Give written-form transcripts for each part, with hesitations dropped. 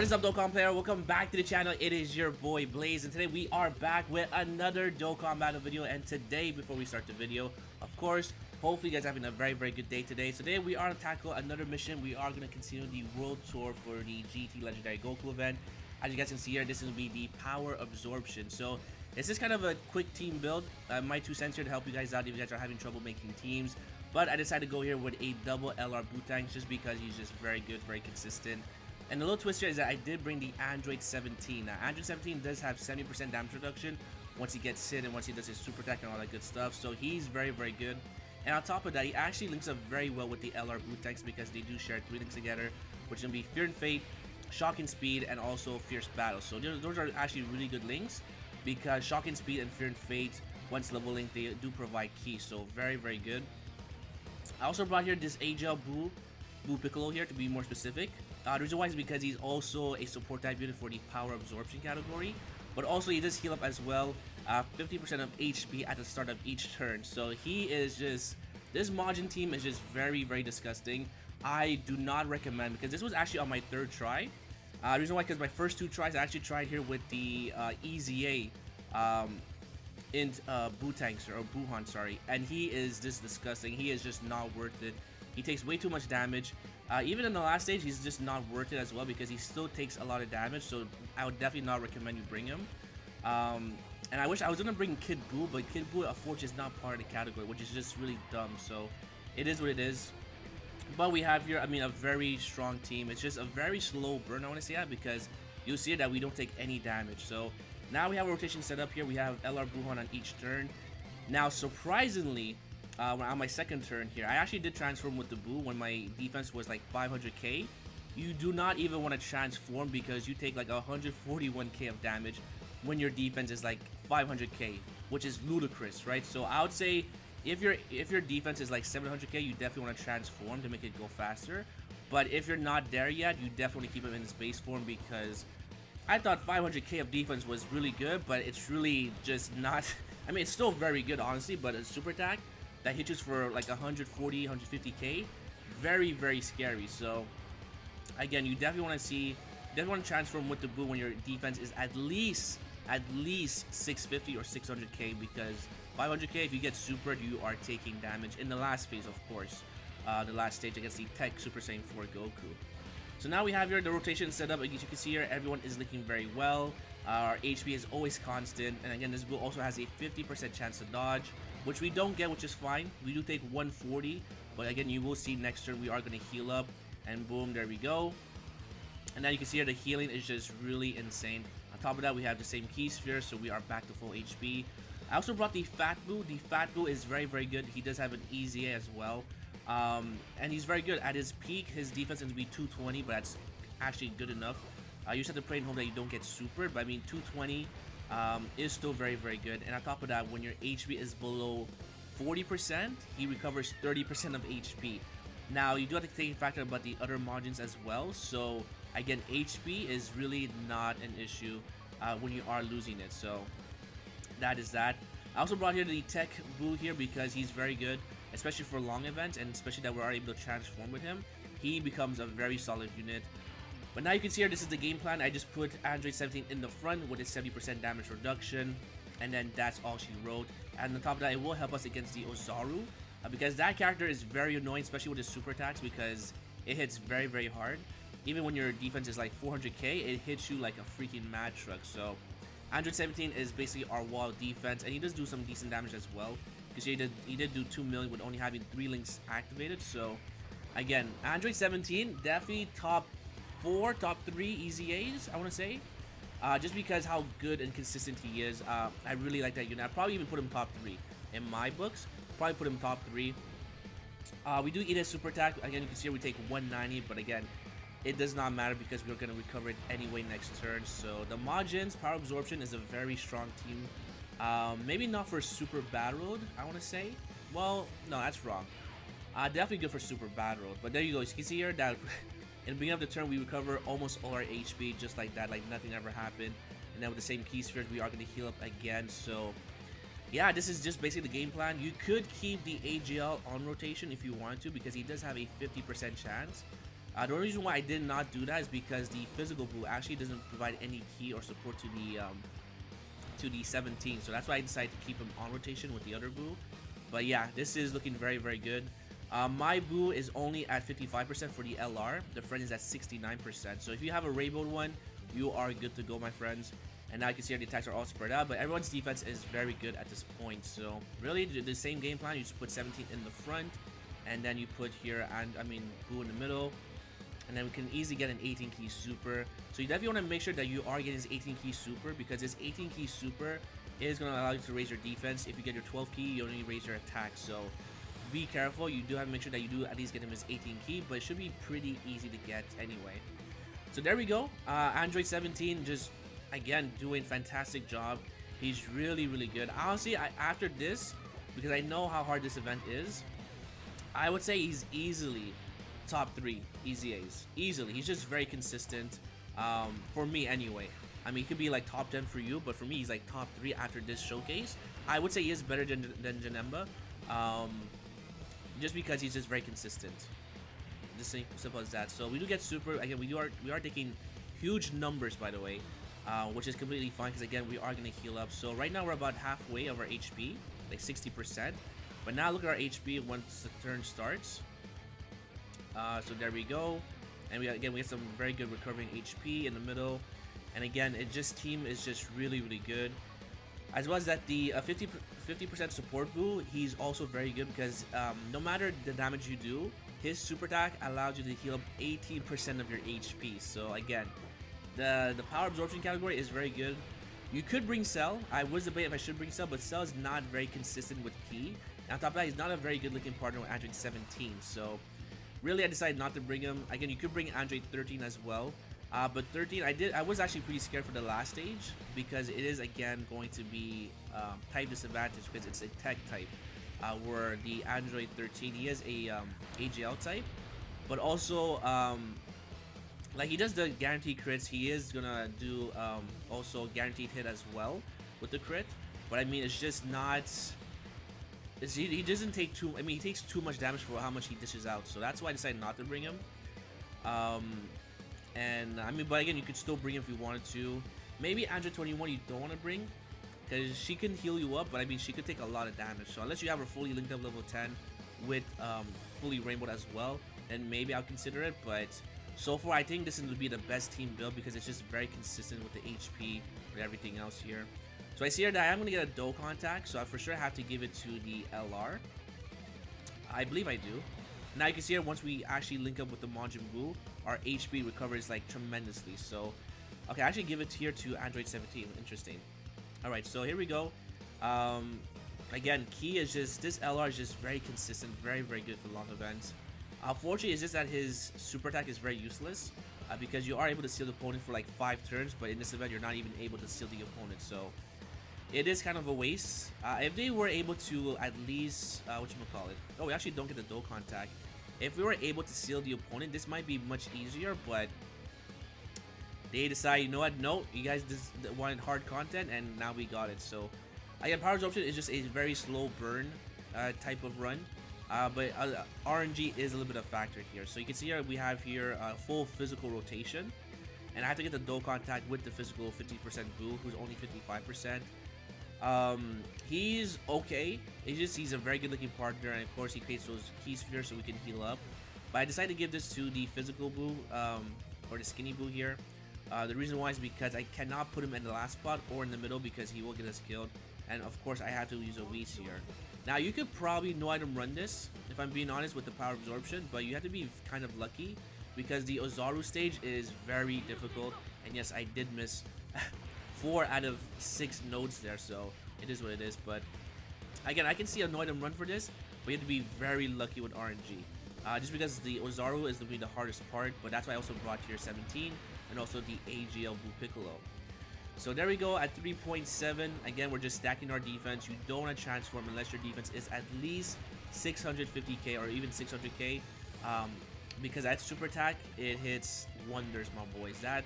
What is up, Dokkan player? Welcome back to the channel. It is your boy Blaze, and today we are back with another Dokkan battle video. And today, before we start the video, of course, hopefully you guys are having a very good day today. Today we are to tackle another mission. We are going to continue the world tour for the GT Legendary Goku event. As you guys can see here, this will be the power absorption. So this is kind of a quick team build. My 2 cents here to help you guys out if you guys are having trouble making teams. But I decided to go here with a double LR boot tank just because he's just very good, very consistent. And the little twist here is that I did bring the Android 17. Now, Android 17 does have 70% damage reduction once he gets hit and once he does his super attack and all that good stuff. So he's very good. And on top of that, he actually links up very well with the LR boot tanks because they do share 3 links together, which is going to be Fear and Fate, Shocking Speed, and also Fierce Battle. So those are actually really good links because Shocking Speed and Fear and Fate, once level linked, they do provide keys. So very good. I also brought here this AGL Boo Piccolo here to be more specific. The reason why is because he's also a support type unit for the power absorption category, but also he does heal up as well, 50% of HP at the start of each turn. So he is just, this Majin team is just very disgusting. I do not recommend, because this was actually on my 3rd try. The reason why, because my first 2 tries I actually tried here with the EZA in Boo Tanks, or Buhan, sorry, and he is just disgusting. He is just not worth it. He takes way too much damage. Even in the last stage, he's just not worth it as well because he still takes a lot of damage. So I would definitely not recommend you bring him. And I wish I was gonna bring Kid Buu, but Kid Buu, unfortunately, is not part of the category, which is just really dumb. So it is what it is. But we have here, I mean, a very strong team. It's just a very slow burn, I want to say that, because you'll see that we don't take any damage. So now we have a rotation set up here. We have LR Buhan on each turn. Now, surprisingly, on my 2nd turn here, I actually did transform with the Buu when my defense was like 500k. You do not even want to transform because you take like 141k of damage when your defense is like 500k, which is ludicrous, right? So I would say if your defense is like 700k, you definitely want to transform to make it go faster. But if you're not there yet, you definitely keep him in his base form, because I thought 500k of defense was really good, but it's really just not. I mean, it's still very good, honestly, but a super attack that hits you for like 140, 150k, very scary. So again, you definitely want to transform with the Buu when your defense is at least 650 or 600k, because 500k, if you get supered, you are taking damage in the last phase, of course, the last stage against the Tech Super Saiyan 4 Goku. So now we have here the rotation set up. As you can see here, everyone is looking very well. Our HP is always constant, and again, this Buu also has a 50% chance to dodge, which we don't get, which is fine. We do take 140, but again, you will see next turn we are going to heal up, and boom, there we go. And now you can see here the healing is just really insane. On top of that, we have the same key sphere, so we are back to full HP. I also brought the Fat Buu. The Fat Buu is very good. He does have an EZA as well, and he's very good. At his peak, his defense is going to be 220, but that's actually good enough. You just have to pray and hope that you don't get supered, but I mean, 220 is still very good. And on top of that, when your HP is below 40%, he recovers 30% of HP. Now, you do have to take into factor about the other margins as well. So again, HP is really not an issue when you are losing it. So that is that. I also brought here the Tech Buu here because he's very good, especially for long events, and especially that we are able to transform with him. He becomes a very solid unit. But now you can see here, this is the game plan. I just put Android 17 in the front with a 70% damage reduction, and then that's all she wrote. And on top of that, it will help us against the Ozaru, because that character is very annoying, especially with his super attacks, because it hits very hard. Even when your defense is like 400k, it hits you like a freaking mad truck. So Android 17 is basically our wall defense, and he does do some decent damage as well, because he did do 2 million with only having 3 links activated. So again, Android 17 definitely top 4, top 3 EZAs, I want to say, just because how good and consistent he is. I really like that unit. I'd probably even put him top 3 in my books. Probably put him top 3. We do eat a super attack. Again, you can see here we take 190, but again, it does not matter because we're going to recover it anyway next turn. So the Majin's power absorption is a very strong team. Maybe not for super battle road, I want to say. Well, no, that's wrong. Definitely good for super battle road. But there you go. You can see here that in the beginning of the turn, we recover almost all our HP just like that, like nothing ever happened. And then with the same key spheres, we are going to heal up again. So yeah, this is just basically the game plan. You could keep the AGL on rotation if you want to, because he does have a 50% chance. The only reason why I did not do that is because the physical boo actually doesn't provide any key or support to the 17, so that's why I decided to keep him on rotation with the other boo. But yeah, this is looking very, very good. My boo is only at 55% for the LR. The friend is at 69%. So if you have a rainbow one, you are good to go, my friends. And now you can see the attacks are all spread out, but everyone's defense is very good at this point. So really, the same game plan. You just put 17 in the front, and then you put here, and I mean, boo in the middle. And then we can easily get an 18 key super. So you definitely want to make sure that you are getting this 18 key super, because this 18 key super is going to allow you to raise your defense. If you get your 12 key, you only raise your attack. So be careful. You do have to make sure that you do at least get him his 18 key, but it should be pretty easy to get anyway. So there we go. Android 17 just, again, doing fantastic job. He's really, really good. Honestly, after this, because I know how hard this event is, I would say he's easily top 3 easy A's. Easily. He's just very consistent. For me anyway. I mean, he could be like top 10 for you, but for me, he's like top 3 after this showcase. I would say he is better than Janemba. Just because he's just very consistent. Just simple as that. So we do get super. Again, we are taking huge numbers, by the way, which is completely fine, because again, we are going to heal up. So right now we're about halfway of our HP, like 60%. But now look at our HP once the turn starts. So there we go, and we get some very good recovering HP in the middle, and again, team is just really, really good. As well as that, the 50% support boo, he's also very good, because no matter the damage you do, his super attack allows you to heal up 18% of your HP. So again, the power absorption category is very good. You could bring Cell. I was debating if I should bring Cell, but Cell is not very consistent with Key. And on top of that, he's not a very good looking partner with Android 17. So really, I decided not to bring him. Again, you could bring Android 13 as well. But 13, I was actually pretty scared for the last stage, because it is again going to be type disadvantage, because it's a tech type. Where the Android 13, he is a AGL type, but also like he does the guaranteed crits. He is gonna do also guaranteed hit as well with the crit. But I mean, it's just not. He doesn't take too. I mean, he takes too much damage for how much he dishes out. So that's why I decided not to bring him. And I mean, but again, you could still bring him if you wanted to. Maybe Android 21 you don't want to bring, because she can heal you up, but I mean, she could take a lot of damage. So unless you have her fully linked up level 10 with fully rainbowed as well, then maybe I'll consider it. But so far, I think this is going to be the best team build, because it's just very consistent with the HP and everything else here. So I see here that I'm going to get a Dokkan attack, so I for sure have to give it to the LR. I believe I do. Now you can see here, once we actually link up with the Majin Buu, our HP recovers like tremendously. So, okay, I actually give it here to Android 17. Interesting. Alright, so here we go. Again, key is just, this LR is just very consistent, very, very good for long events. Unfortunately, it's just that his super attack is very useless, because you are able to seal the opponent for like 5 turns, but in this event, you're not even able to seal the opponent. So, it is kind of a waste. If they were able to at least, whatchamacallit? Oh, we actually don't get the Dokkan attack. If we were able to seal the opponent, this might be much easier, but they decide, you know what, no, you guys just wanted hard content, and now we got it. So, again, Power Absorption is just a very slow burn type of run, but RNG is a little bit of a factor here. So you can see here, we have here full physical rotation, and I have to get the Dokkan attack with the physical 50% Buu, who's only 55%. He's okay. He's a very good looking partner, and of course he creates those key spheres so we can heal up. But I decided to give this to the physical Buu, or the skinny Buu here. The reason why is because I cannot put him in the last spot or in the middle, because he will get us killed. And of course I have to use a Whis here. Now you could probably no item run this, if I'm being honest, with the power absorption, but you have to be kind of lucky, because the Ozaru stage is very difficult. And yes, I did miss 4 out of 6 nodes there, so it is what it is. But again, I can see a no item run for this, but you have to be very lucky with RNG. Just because the Ozaru is going to be the hardest part, but that's why I also brought here 17 and also the AGL Buu Piccolo. So there we go at 3.7. Again, we're just stacking our defense. You don't want to transform unless your defense is at least 650k or even 600k, because that super attack, it hits wonders, my boys. That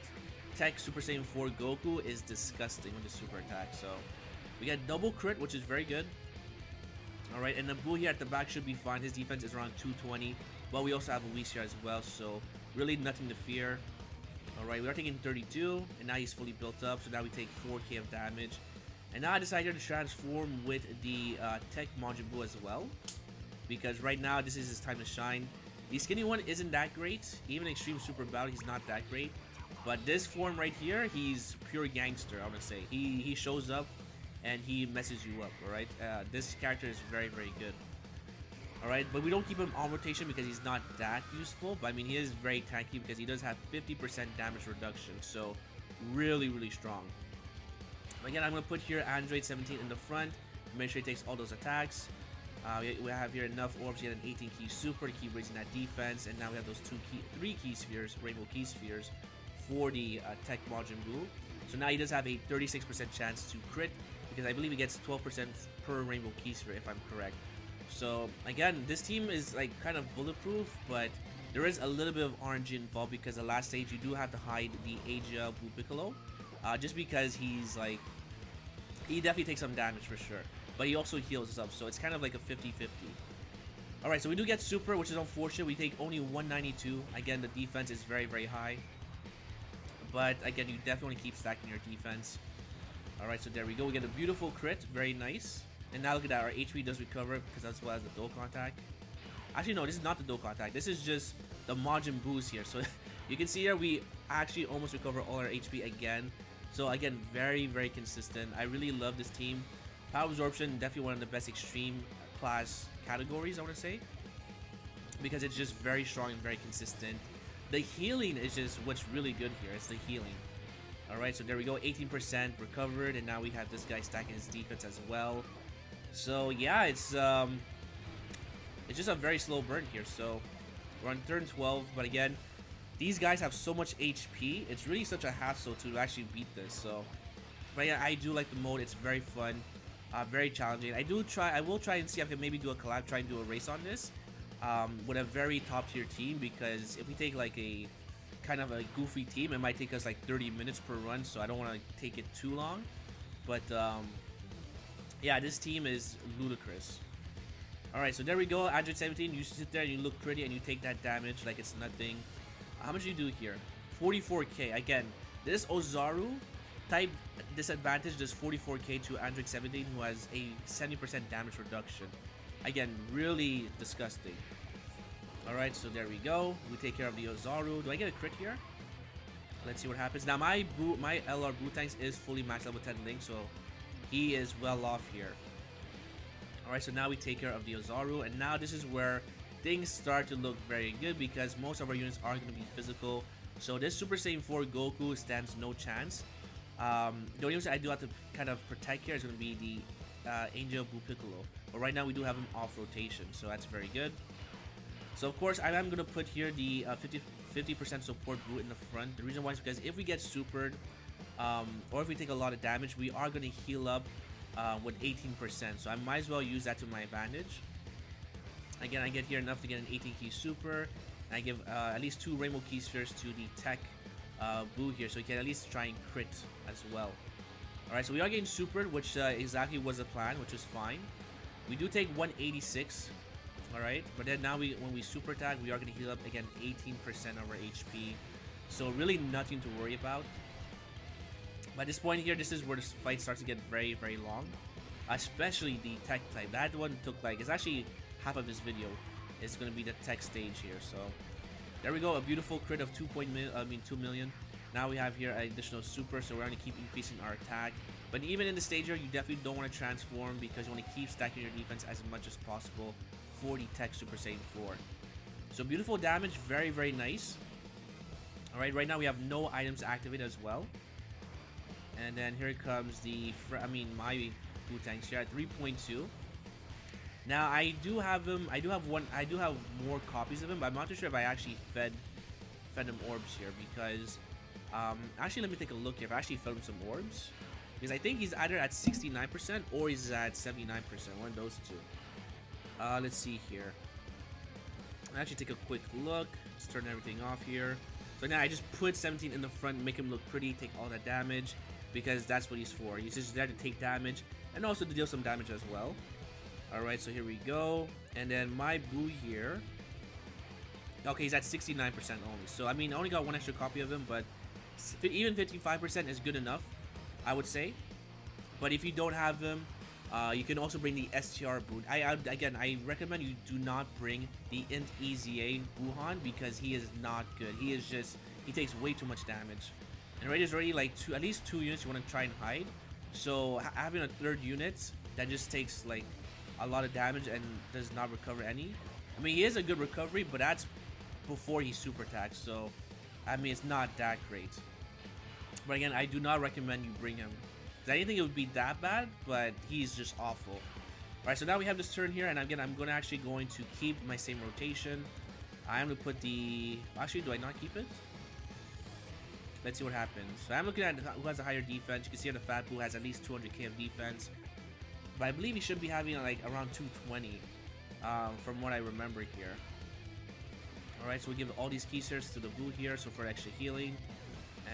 Tech Super Saiyan 4 Goku is disgusting with the super attack. So we got double crit, which is very good. Alright, and the Buu here at the back should be fine. His defense is around 220, but we also have a Whis here as well, so Really nothing to fear. Alright, we are taking 32, and now he's fully built up, so now we take 4k of damage. And now I decided to transform with the Tech Majin Buu as well, because right now this is his time to shine. The skinny one isn't that great, even Extreme Super Battle he's not that great. But this form right here, he's pure gangster, I would say. He shows up and he messes you up, alright? This character is very, very good. Alright, but we don't keep him on rotation because he's not that useful. But I mean, he is very tanky because he does have 50% damage reduction. So, really, really strong. Again, I'm going to put here Android 17 in the front. Make sure he takes all those attacks. We have here enough orbs to get an 18 key super to keep raising that defense. And now we have those 3 key spheres, rainbow key spheres, for the Tech Majin Buu. So now he does have a 36% chance to crit, because I believe he gets 12% per rainbow key sphere if I'm correct. So again, this team is like kind of bulletproof, but there is a little bit of RNG involved because the last stage you do have to hide the Asia Blue Piccolo, just because he's like, he definitely takes some damage for sure, but he also heals up, so it's kind of like a 50-50. Alright, so we do get super, which is unfortunate. We take only 192. Again, the defense is very, very high, but again, you definitely keep stacking your defense. Alright, so there we go. We get a beautiful crit, very nice. And now look at that, our HP does recover because that's well as the Dokkan attack. Actually, no, this is not the Dokkan attack. This is just the Majin Buus here. So you can see here we actually almost recover all our HP again. So again, very, very consistent. I really love this team. Power Absorption, definitely one of the best extreme class categories, I want to say, because it's just very strong and very consistent. The healing is just what's really good here. It's the healing. Alright, so there we go, 18% recovered, and now we have this guy stacking his defense as well. So yeah, it's just a very slow burn here. So we're on turn 12, but again, these guys have so much HP. It's really such a hassle to actually beat this. So, but yeah, I do like the mode. It's very fun, very challenging. I will try and see if I can maybe do a collab, try and do a race on this with a very top tier team, because if we take like a kind of a goofy team, it might take us like 30 minutes per run, so I don't want to take it too long. But yeah, this team is ludicrous. Alright, so there we go, Android 17, you sit there and you look pretty and you take that damage like it's nothing. How much do you do here? 44k. Again, this Ozaru type disadvantage does 44k to Android 17, who has a 70% damage reduction. Again, really disgusting. Alright, so there we go. We take care of the Ozaru. Do I get a crit here? Let's see what happens. Now, my LR Bootangs is fully maxed level 10 Link, so he is well off here. Alright, so now we take care of the Ozaru, and now this is where things start to look very good, because most of our units are going to be physical. So this Super Saiyan 4 Goku stands no chance. The only units I do have to kind of protect here is going to be the Angel Blue Piccolo. But right now we do have him off rotation, so that's very good. So of course I am going to put here the 50% support boot in the front. The reason why is because if we get supered, or if we take a lot of damage, we are going to heal up with 18%. So I might as well use that to my advantage. Again, I get here enough to get an 18 key super. And I give at least 2 rainbow key spheres to the Tech Buu here, so he can at least try and crit as well. Alright, so we are getting supered, which exactly was the plan, which is fine. We do take 186. Alright, but then now when we super attack, we are going to heal up again 18% of our HP. So really nothing to worry about. By this point here, this is where the fight starts to get very, very long. Especially the Tech type. That one took like, it's actually half of this video. It's going to be the Tech stage here. So there we go, a beautiful crit of 2 million. Now we have here an additional super, so we're going to keep increasing our attack. But even in the stage here, you definitely don't want to transform, because you want to keep stacking your defense as much as possible for the Tech Super Saiyan 4. So beautiful damage, very, very nice. Alright, right now we have no items activated as well. And then here comes the, my Bootangs here at 3.2. Now I do have him, I do have more copies of him, but I'm not too sure if I actually fed him orbs here, because actually let me take a look here if I actually fed him some orbs, because I think he's either at 69% or he's at 79%, one of those two. Let's see here. I'll actually take a quick look. Let's turn everything off here. So now I just put 17 in the front, make him look pretty, take all that damage, because that's what he's for. He's just there to take damage and also to deal some damage as well. Alright, so here we go. And then my Buu here Okay, he's at 69% only. So I mean, I only got one extra copy of him, but even 55% is good enough, I would say. But if you don't have him, you can also bring the STR boot. Again, I recommend you do not bring the Int EZA Wuhan because he is not good. He takes way too much damage. And right, there's already like at least two units you want to try and hide. So having a third unit that just takes like a lot of damage and does not recover any. I mean, he is a good recovery, but that's before he super attacks. So I mean, it's not that great. But again, I do not recommend you bring him. I didn't think it would be that bad, but he's just awful. Alright, so now we have this turn here, and again, I'm actually going to keep my same rotation. I'm going to put the... Actually, do I not keep it? Let's see what happens. So I'm looking at who has a higher defense. You can see the Fat Boo has at least 200k of defense. But I believe he should be having like around 220 from what I remember here. Alright, so we give all these keysters to the Boo here, so for extra healing.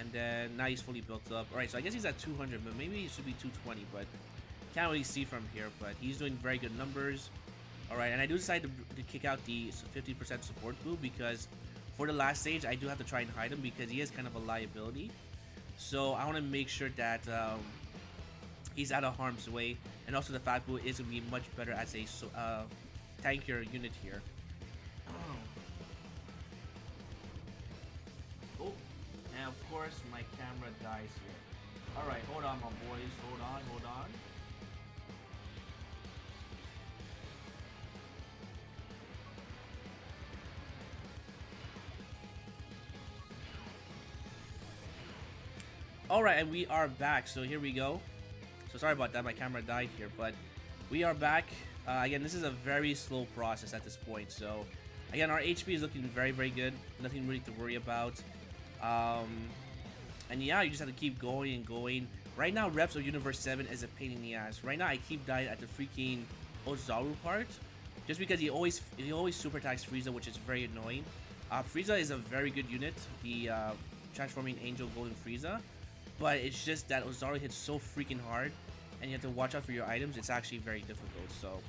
And then now he's fully built up. Alright, so I guess he's at 200, but maybe he should be 220, but can't really see from here. But he's doing very good numbers. Alright, and I do decide to kick out the 50% support Boo because for the last stage, I do have to try and hide him because he is kind of a liability. So I want to make sure that he's out of harm's way. And also the Fat Boo is going to be much better as a tankier unit here. Oh. And of course, my camera dies here. Alright, hold on, my boys. Hold on, hold on. Alright, and we are back. So here we go. So sorry about that, my camera died here, but we are back. Again, this is a very slow process at this point. So again, our HP is looking very, very good. Nothing really to worry about. And yeah, you just have to keep going and going. Right now, reps of Universe 7 is a pain in the ass. Right now, I keep dying at the freaking Ozaru part, just because he always super attacks Frieza, which is very annoying. Frieza is a very good unit, the transforming Angel Golden Frieza, but it's just that Ozaru hits so freaking hard, and you have to watch out for your items. It's actually very difficult. So,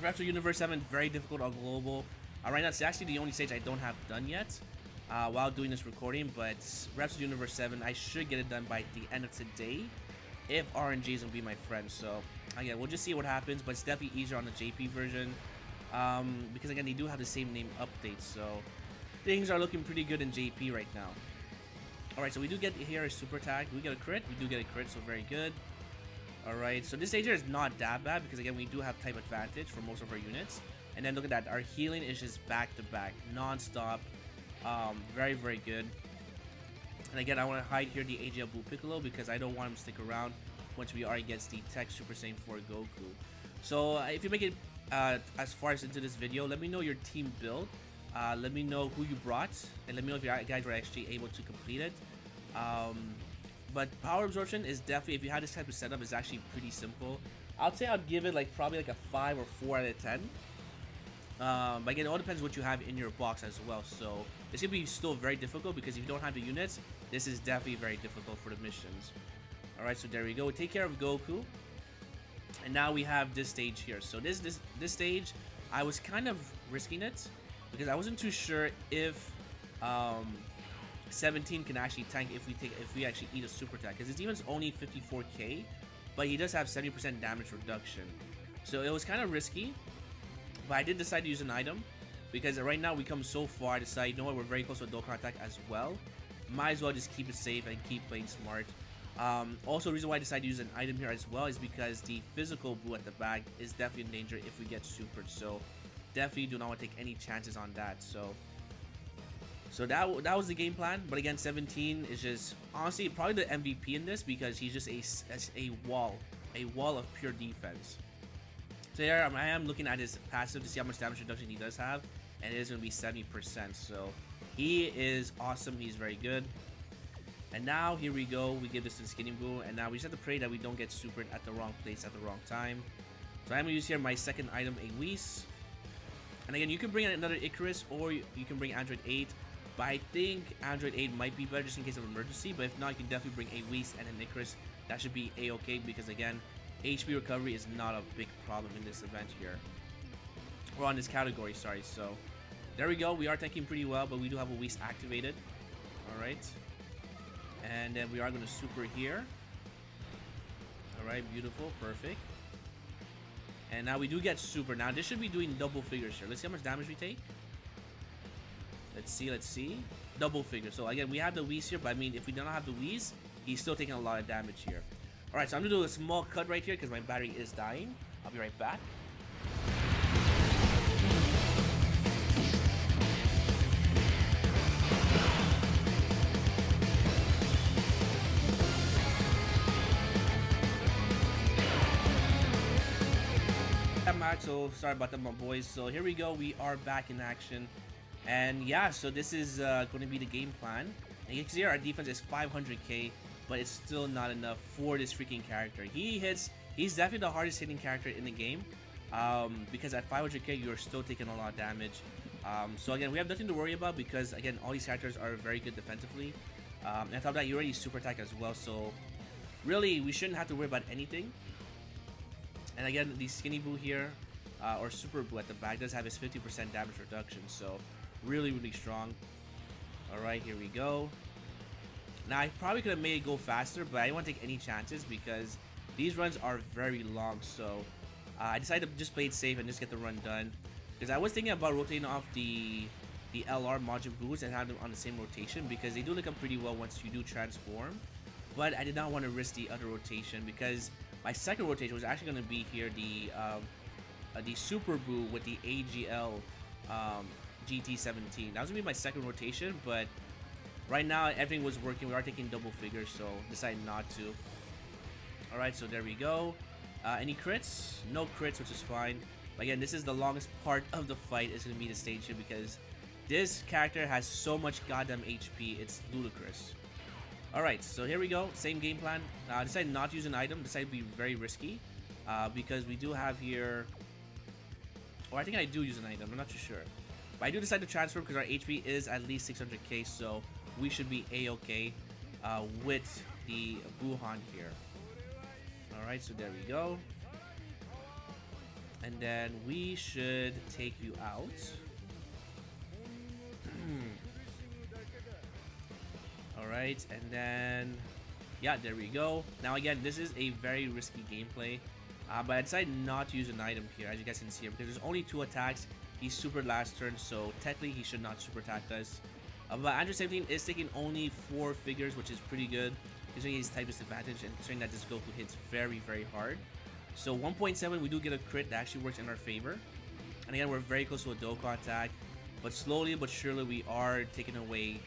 reps of Universe 7 very difficult on global. Right now, it's actually the only stage I don't have done yet. While doing this recording, but Reps of Universe 7, I should get it done by the end of today if RNG is going to be my friend. So again, we'll just see what happens, but it's definitely easier on the JP version because again, they do have the same name updates, so things are looking pretty good in JP right now. Alright, so we do get here a super attack. We get a crit. We do get a crit, so very good. Alright, so this stage here is not that bad because again, we do have type advantage for most of our units. And then look at that, our healing is just back to back, non-stop. Very, very good. And again, I want to hide here the AGL Blue Piccolo because I don't want him to stick around once we are against the Tech Super Saiyan 4 Goku. So if you make it as far as into this video, let me know your team build. Let me know who you brought, and let me know if you guys were actually able to complete it. But power absorption is definitely, if you had this type of setup, is actually pretty simple. I'd say I'd give it like probably like a 5 or 4 out of 10. But again, it all depends what you have in your box as well. So it's gonna be still very difficult because if you don't have the units, this is definitely very difficult for the missions. Alright, so there we go. We take care of Goku. And now we have this stage here. So this stage, I was kind of risking it because I wasn't too sure if 17 can actually tank if we actually eat a super attack, because his defense is only 54k, but he does have 70% damage reduction. So it was kind of risky, but I did decide to use an item because right now we come so far. I decided, you know what, we're very close to a Dokkan attack as well. Might as well just keep it safe and keep playing smart. Also, the reason why I decided to use an item here as well is because the physical Boo at the back is definitely in danger if we get supered. So definitely do not want to take any chances on that. So that was the game plan. But again, 17 is just honestly probably the MVP in this because he's just a wall of pure defense. So here I am looking at his passive to see how much damage reduction he does have, and it is going to be 70%. So he is awesome. He's very good. And now here we go. We give this to the Skinny Boo, and now we just have to pray that we don't get supered at the wrong place at the wrong time. So I'm going to use here my second item, a Whis. And again, you can bring another Icarus or you can bring Android 8. But I think Android 8 might be better just in case of emergency. But if not, you can definitely bring a Whis and an Icarus. That should be a-okay because again, HP recovery is not a big problem in this event here. Or on this category, sorry. So There we go. We are tanking pretty well, but we do have a waste activated. Alright. And then we are going to super here. Alright, beautiful. Perfect. And now we do get super. Now this should be doing double figures here. Let's see how much damage we take. Let's see. Double figures. So again, we have the Whis here, but I mean, if we don't have the Whis, he's still taking a lot of damage here. Alright, so I'm going to do a small cut right here because my battery is dying. I'll be right back. So sorry about that, my boys. So here we go. We are back in action. And yeah, so this is going to be the game plan. And you can see our defense is 500k, but it's still not enough for this freaking character. He's definitely the hardest hitting character in the game, because at 500k you're still taking a lot of damage. So again, we have nothing to worry about because again, all these characters are very good defensively. And on top of that, you already super attack as well. So really, we shouldn't have to worry about anything. And again, the Skinny Boo here, or Super Boo at the back, does have his 50% damage reduction, so really, really strong. Alright, here we go. Now, I probably could have made it go faster, but I didn't want to take any chances because these runs are very long, so I decided to just play it safe and just get the run done. Because I was thinking about rotating off the LR Majin Boos and have them on the same rotation because they do look up pretty well once you do transform. But I did not want to risk the other rotation because my second rotation was actually going to be here the Super Boo with the AGL GT17. That was going to be my second rotation, but right now everything was working. We are taking double figures, so decided not to. Alright, so there we go. Any crits? No crits, which is fine. But again, this is the longest part of the fight. It's going to be the stage here because this character has so much goddamn HP. It's ludicrous. Alright, so here we go. Same game plan. I decided not to use an item. Decided to be very risky because we do have here... Or I think I do use an item. I'm not too sure. But I do decide to transfer because our HP is at least 600k. So we should be A-okay with the Buhan here. Alright, so there we go. And then we should take you out. Alright, and then... Yeah, there we go. Now again, this is a very risky gameplay. But I decided not to use an item here, as you guys can see here, because there's only 2 attacks. He's super last turn, so technically he should not super attack us. But Andrew 17 is taking only 4 figures, which is pretty good, considering his type disadvantage and considering that this Goku hits very, very hard. So 1.7, we do get a crit that actually works in our favor. And again, we're very close to a Dokkan attack, but slowly but surely we are taking away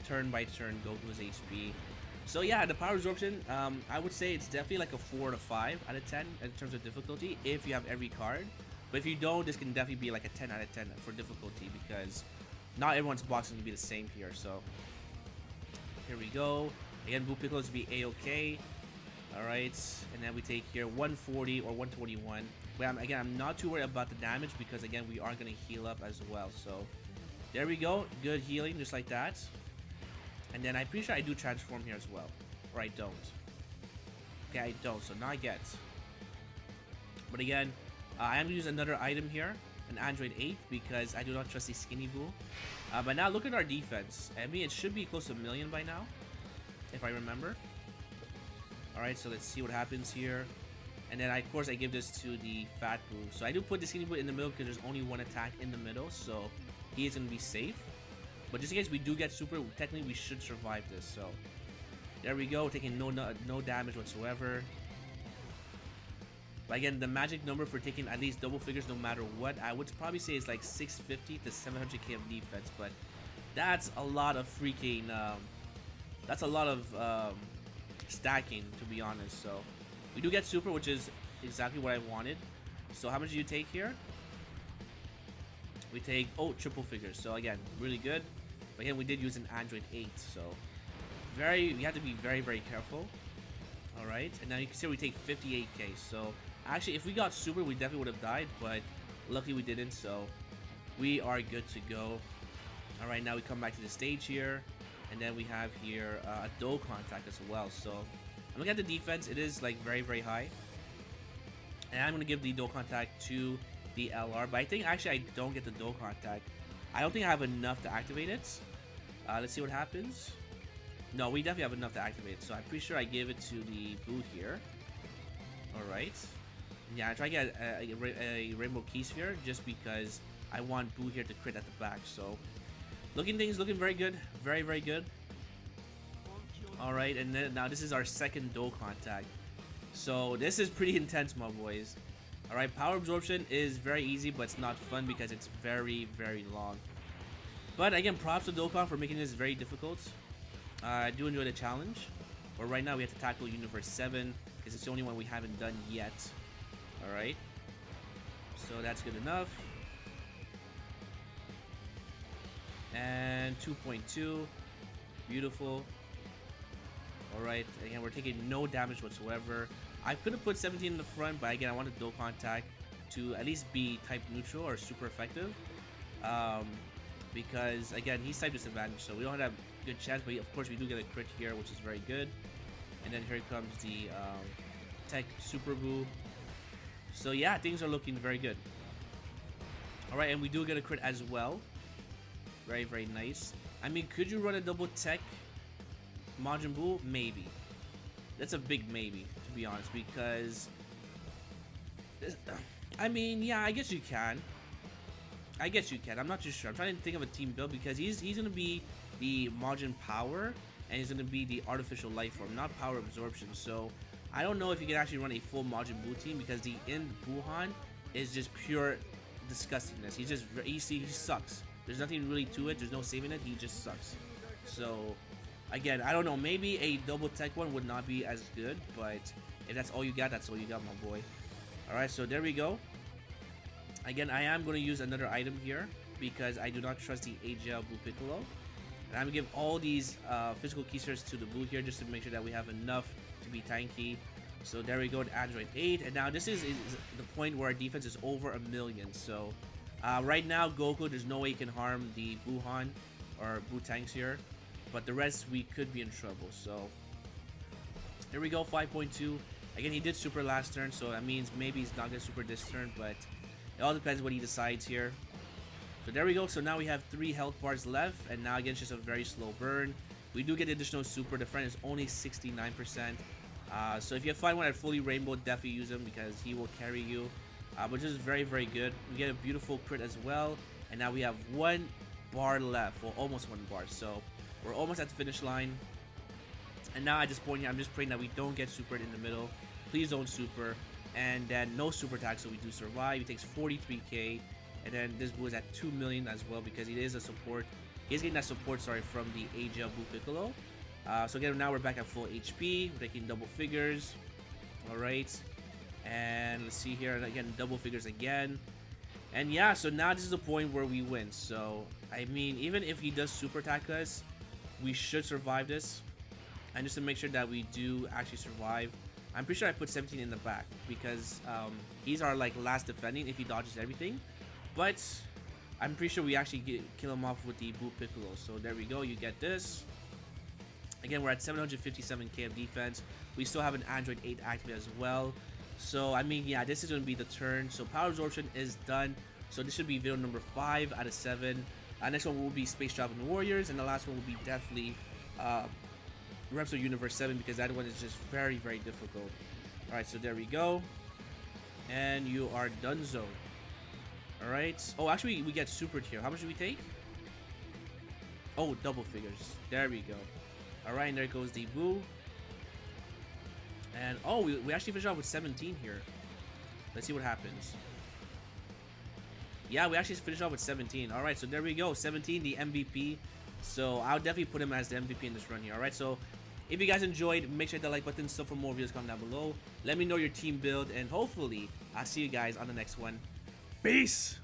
turn by turn Goku's HP. So yeah, the power absorption, I would say it's definitely like a 4 to 5 out of 10 in terms of difficulty if you have every card. But if you don't, this can definitely be like a 10 out of 10 for difficulty because not everyone's box is going to be the same here. So here we go. Again, Boo Piccolo is be A-okay. Alright, and then we take here 140 or 121. But again, I'm not too worried about the damage because again, we are going to heal up as well. So there we go. Good healing, just like that. And then I'm pretty sure I do transform here as well. Or I don't. Okay, I don't, so now I get. But again, I am going to use another item here, an Android 8, because I do not trust the Skinny Boo. But now look at our defense. I mean, it should be close to 1 million by now, if I remember. Alright, so let's see what happens here. And then, of course, I give this to the Fat Boo. So I do put the Skinny Boo in the middle because there's only 1 attack in the middle, so he is going to be safe. But just in case we do get super, technically we should survive this. So there we go, taking no damage whatsoever. But again, the magic number for taking at least double figures no matter what, I would probably say is like 650 to 700k of defense. But that's a lot of freaking, that's a lot of stacking, to be honest. So we do get super, which is exactly what I wanted. So how much do you take here? We take, triple figures. So again, really good. But again, we did use an Android 8. So we have to be very, very careful. Alright, and now you can see we take 58k. So actually, if we got super, we definitely would have died. But luckily we didn't. So we are good to go. Alright, now we come back to the stage here. And then we have here a Dokkan attack as well. So I'm looking at the defense. It is like very, very high. And I'm going to give the Dokkan attack to the LR, but I think actually I don't get the Dokkan attack. I don't think I have enough to activate it. Let's see what happens. No, we definitely have enough to activate it. So I'm pretty sure I give it to the Boo here. Alright. Yeah, I try to get a Rainbow Key Sphere just because I want Boo here to crit at the back. So looking very good. Very, very good. Alright, and then now this is our second Dokkan tag. So this is pretty intense, my boys. Alright, Power Absorption is very easy, but it's not fun because it's very, very long. But again, props to Dokkan for making this very difficult. I do enjoy the challenge. But right now we have to tackle Universe 7 because it's the only one we haven't done yet. Alright. So that's good enough. And 2.2. Beautiful. Alright, again, we're taking no damage whatsoever. I could have put 17 in the front, but again, I wanted Dokkan attack to at least be type neutral or super effective. Because, again, he's type disadvantage, so we don't have a good chance. But of course, we do get a crit here, which is very good. And then here comes the Tech Super Boo. So yeah, things are looking very good. Alright, and we do get a crit as well. Very, very nice. I mean, could you run a double Tech Majin Buu? Maybe. That's a big maybe, to be honest, because I mean, yeah, I guess you can. I'm not too sure. I'm trying to think of a team build because he's gonna be the Majin Power and he's gonna be the Artificial Life Form, not Power Absorption. So I don't know if you can actually run a full Majin Buu team because the end Buuhan is just pure disgustingness. He sucks. There's nothing really to it. There's no saving it. He just sucks. So again, I don't know. Maybe a double tech one would not be as good, but if that's all you got, that's all you got, my boy. Alright, so there we go. Again, I am going to use another item here because I do not trust the AGL Buu Piccolo. And I'm going to give all these physical keysters to the Buu here just to make sure that we have enough to be tanky. So there we go, to Android 8. And now this is the point where our defense is over 1 million. So right now, Goku, there's no way he can harm the Buuhan or Buu tanks here. But the rest, we could be in trouble. So here we go, 5.2. Again, he did super last turn, so that means maybe he's not going to super this turn, but it all depends what he decides here. So there we go. So now we have 3 health bars left, and now again, it's just a very slow burn. We do get additional super. The friend is only 69%. So if you find one at fully rainbow, definitely use him because he will carry you. Which is very, very good. We get a beautiful crit as well, and now we have 1 bar left, well, almost 1 bar. So we're almost at the finish line. And now at this point here, I'm just praying that we don't get supered in the middle. Please don't super. And then no super attack, so we do survive. He takes 43k. And then this Buu is at 2 million as well because he is a support. He's getting that support, sorry, from the AGL Buu Piccolo. So again, now we're back at full HP. We're taking double figures. Alright. And let's see here. Again, double figures again. And yeah, so now this is the point where we win. So, I mean, even if he does super attack us, we should survive this. And just to make sure that we do actually survive, I'm pretty sure I put 17 in the back because he's our like last defending if he dodges everything. But I'm pretty sure we actually kill him off with the Buu Piccolo. So there we go. You get this. Again, we're at 757k of defense. We still have an Android 8 active as well. So I mean, yeah, this is going to be the turn. So Power Absorption is done. So this should be video number 5 out of 7. Next one will be Space Traveling Warriors, and the last one will be definitely Reps of Universe 7 because that one is just very, very difficult. Alright, so there we go. And you are donezo. Alright. Oh, actually, we get supered here. How much do we take? Oh, double figures. There we go. Alright, and there goes the Buu. And, oh, we actually finished off with 17 here. Let's see what happens. Yeah, we actually finished off with 17. Alright, so there we go. 17, the MVP. So I'll definitely put him as the MVP in this run here. Alright, so if you guys enjoyed, make sure to hit that like button. So for more videos, comment down below. Let me know your team build, and hopefully I'll see you guys on the next one. Peace!